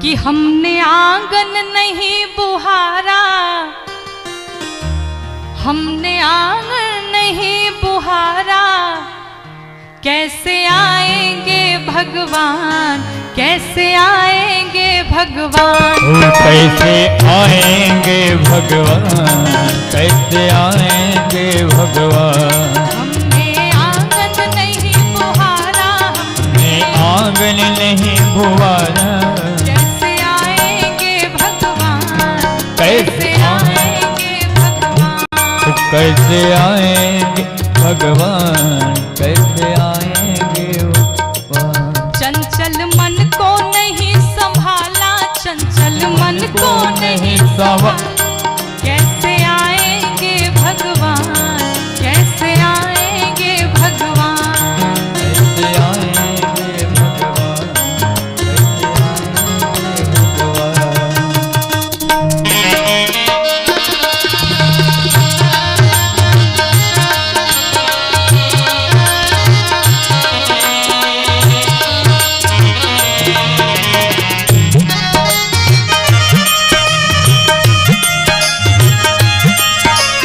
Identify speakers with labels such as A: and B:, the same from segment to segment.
A: कि हमने आंगन नहीं बुहारा, हमने आंगन नहीं बुहारा, कैसे आएंगे भगवान, कैसे आएंगे भगवान,
B: कैसे आएंगे भगवान, कैसे आएंगे भगवान।
A: हमने आंगन नहीं बुहारा,
B: हमने आंगन नहीं बुहारा,
A: कैसे आएंगे भगवान,
B: कैसे
A: आएंगे भगवान,
B: कैसे आएंगे भगवान, कैसे आएंगे भगवान।
A: चंचल मन को नहीं संभाला, चंचल मन को नहीं संभाला, कैसे आएंगे भगवान, कैसे आएंगे भगवान,
B: कैसे आएंगे भगवान, कैसे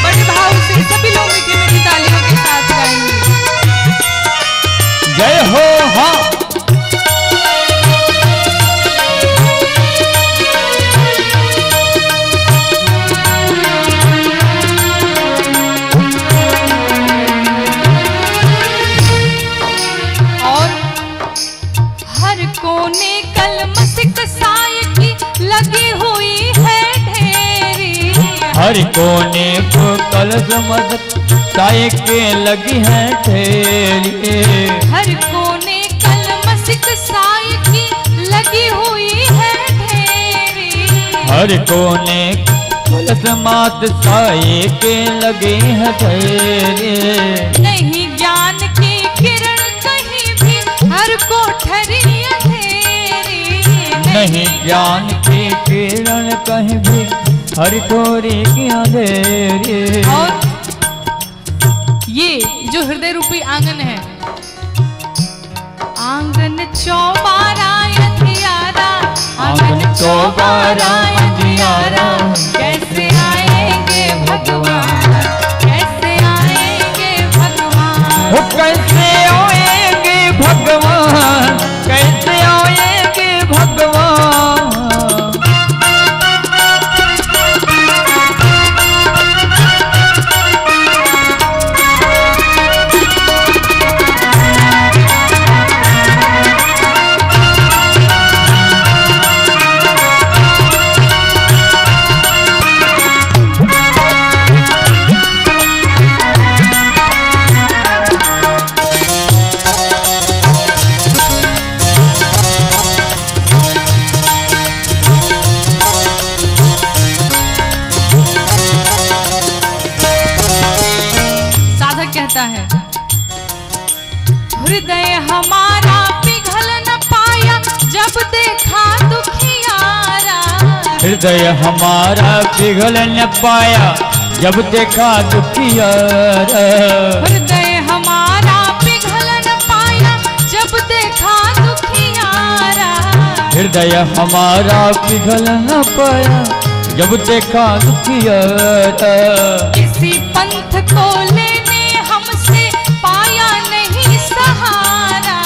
A: बड़े भाव से सभी लोग मीठी मीठी तालियों के साथ गाएंगे।
B: जय हो। हाँ
A: और हर कोने कलमसिक साए की लगी हुई है ढेरी,
B: हर कोने को कलश मत साए के लगी है ठेरी,
A: हर कोने कलमसिक साए की लगी हुई है ढेरी,
B: हर कोने कलश मात साए के लगे है ठेरी।
A: नहीं ज्ञान की किरण कहीं भी, हर कोठरी अंधेरी,
B: नहीं ज्ञान की किरण कहीं भी, हर कोरी की अंधेरी।
A: और ये जो हृदय रूपी आंगन है, आंगन चौबारा अंधियारा,
B: आंगन चौबारा अंधियारा,
A: कैसे आएंगे भगवान, कैसे आएंगे भगवान,
B: वो कैसे आएंगे भगवान, कैसे आएंगे भगवान।
A: कहता है हृदय हमारा पिघल न पाया, जब देखा दुखियारा,
B: हृदय हमारा पिघल न पाया, जब देखा दुखियारा,
A: हृदय हमारा पिघल न पाया, जब देखा दुखियारा,
B: हृदय हमारा पिघल न पाया, जब देखा दुखियारा।
A: किसी पंथ को लेने हमसे पाया नहीं सहारा,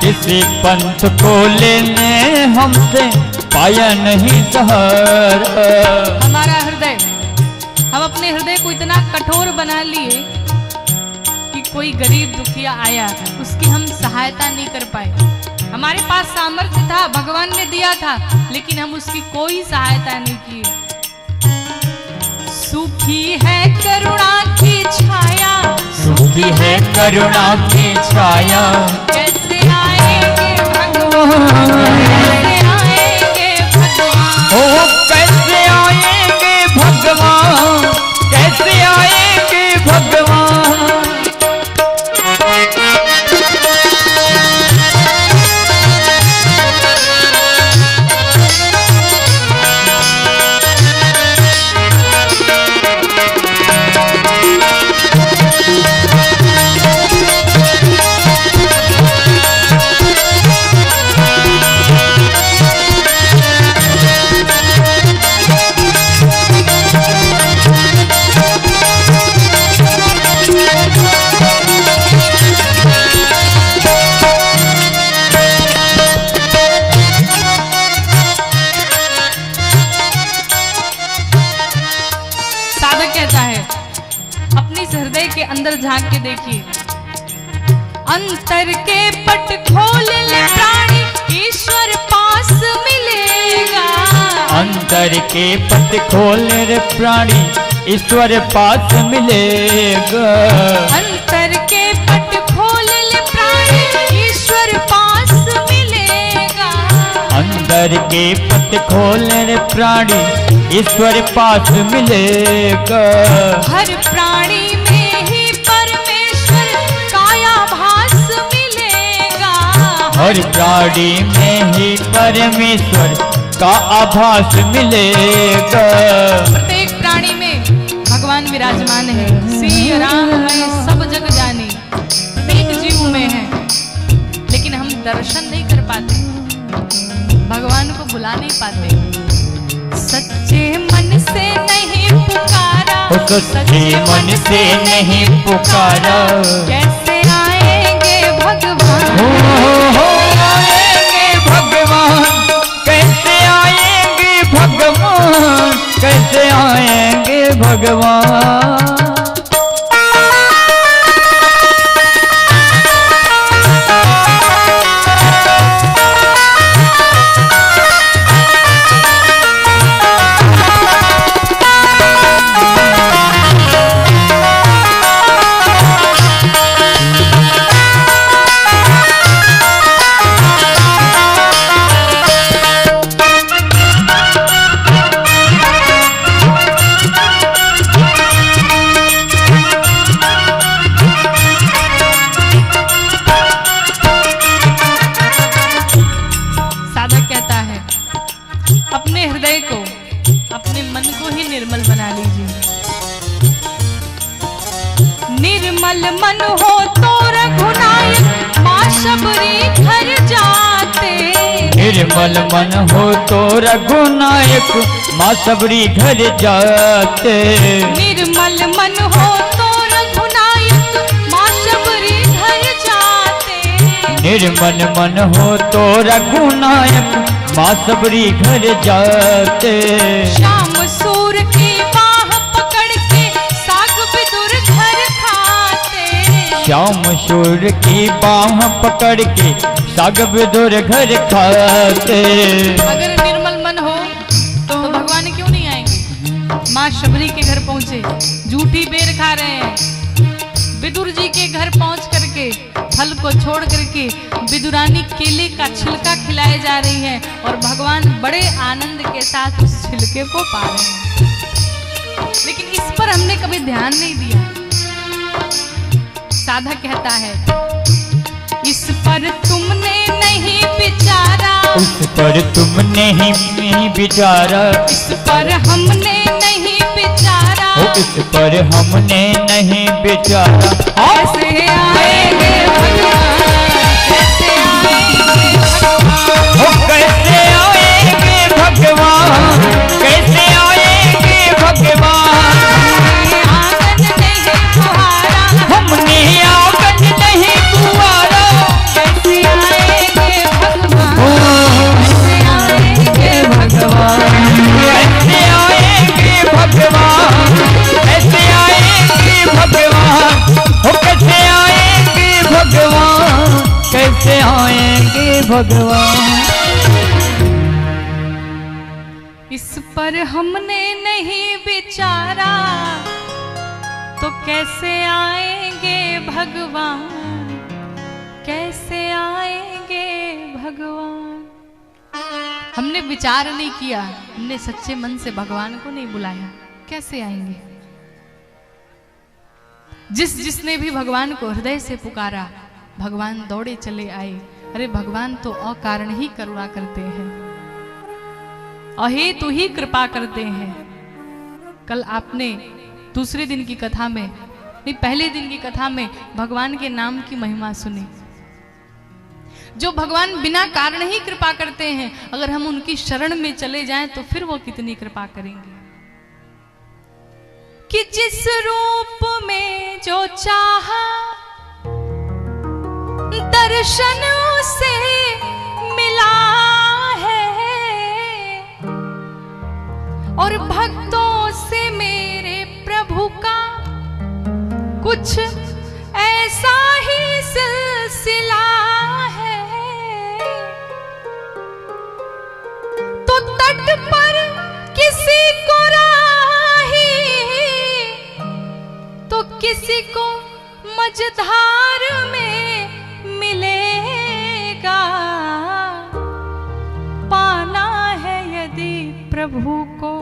B: किसी पंथ को लेने हमसे पाया नहीं सहारा।
A: हमारा हृदय, हम अपने हृदय को इतना कठोर बना लिए कि कोई गरीब दुखिया आया, उसकी हम सहायता नहीं कर पाए। हमारे पास सामर्थ्य था, भगवान ने दिया था, लेकिन हम उसकी कोई सहायता नहीं की। सूखी है करुणा की छाया,
B: सूखी है करुणा की छाया,
A: कैसे आएंगे भगवान, कैसे आएंगे भगवान,
B: ओ कैसे आएंगे भगवान, कैसे आएंगे भगवान।
A: अंदर झांक के देखिए। अंतर के पट खोल ले प्राणी, ईश्वर पास मिलेगा।
B: अंतर के पट खोल रे प्राणी, ईश्वर पास मिलेगा।
A: अंतर के पट खोल ले प्राणी, ईश्वर पास मिलेगा।
B: अंतर के पट खोल रे प्राणी, ईश्वर पास मिलेगा।
A: हर प्राणी में ही परमेश्वर कायाभास मिलेगा।
B: हर प्राणी में ही परमेश्वर का आभास मिलेगा।
A: प्रत्येक प्राणी में भगवान विराजमान है। श्री राम मैं सब जग जानी, प्रत्येक जीव में है, लेकिन हम दर्शन नहीं कर पाते, भगवान को बुला नहीं पाते। सच्चे मन से नहीं पुकारा,
B: सच्चे मन से नहीं पुकारा,
A: कैसे आएंगे भगवान।
B: हो आएंगे भगवान, कैसे आएंगे भगवान, कैसे आएंगे भगवान।
A: निर्मल मन हो तो रघुनायक माँ शबरी घर जाते।
B: निर्मल मन हो तो रघुनायक माँ शबरी घर जाते।
A: निर्मल मन हो तो रघुनायक माँ शबरी घर जाते।
B: निर्मल मन हो तो रघुनायक माँ शबरी घर जाते।
A: श्याम सूर की बाह पकड़ के साग विदुर घर खाते।
B: श्याम सूर की बाह पकड़ के साग विदुर घर खाते।
A: अगर निर्मल मन हो तो भगवान क्यों नहीं आएंगे। माँ शबरी के घर पहुंचे, झूठी बेर खा रहे हैं। विदुर जी के घर पहुंच करके फल को छोड़ करके विदुरानी केले का छिलका खिलाए जा रही है और भगवान बड़े आनंद के साथ उस छिलके को पा रहे हैं। लेकिन इस पर हमने कभी ध्यान नहीं दिया। साधक कहता है, इस पर तुमने नहीं विचारा।
B: उस पर तुमने ही विचारा।
A: इस पर हमने नहीं विचारा।
B: इस पर हमने नहीं विचारा।
A: कैसे आएंगे भगवान, कैसे आएंगे भगवान।
B: कैसे आएंगे भगवान, कैसे आएंगे भगवान।
A: आंगन नहीं कुहारा,
B: हमने आंगन नहीं कुहारा।
A: कैसे आएंगे भगवान,
B: कैसे
A: आएंगे
B: भगवान, कैसे आएंगे भगवान, कैसे आएंगे भगवान। कैसे आएंगे भगवान, कैसे आएंगे भगवान।
A: इस पर हमने नहीं विचारा तो कैसे आएंगे भगवान, कैसे आएंगे भगवान। हमने विचार नहीं किया, हमने सच्चे मन से भगवान को नहीं बुलाया, कैसे आएंगे। जिसने भी भगवान को हृदय से पुकारा, भगवान दौड़े चले आए। अरे भगवान तो अकारण ही करुणा करते हैं, अहेतु ही कृपा करते हैं। कल आपने दूसरे दिन की कथा में, नहीं पहले दिन की कथा में भगवान के नाम की महिमा सुनी। जो भगवान बिना कारण ही कृपा करते हैं, अगर हम उनकी शरण में चले जाएं तो फिर वो कितनी कृपा करेंगे। कि जिस रूप में जो चाहा दर्शन उसे मिला है, और भक्तों से मेरे प्रभु का कुछ तट पर किसी को राही तो किसी को मझधार में मिलेगा। पाना है यदि प्रभु को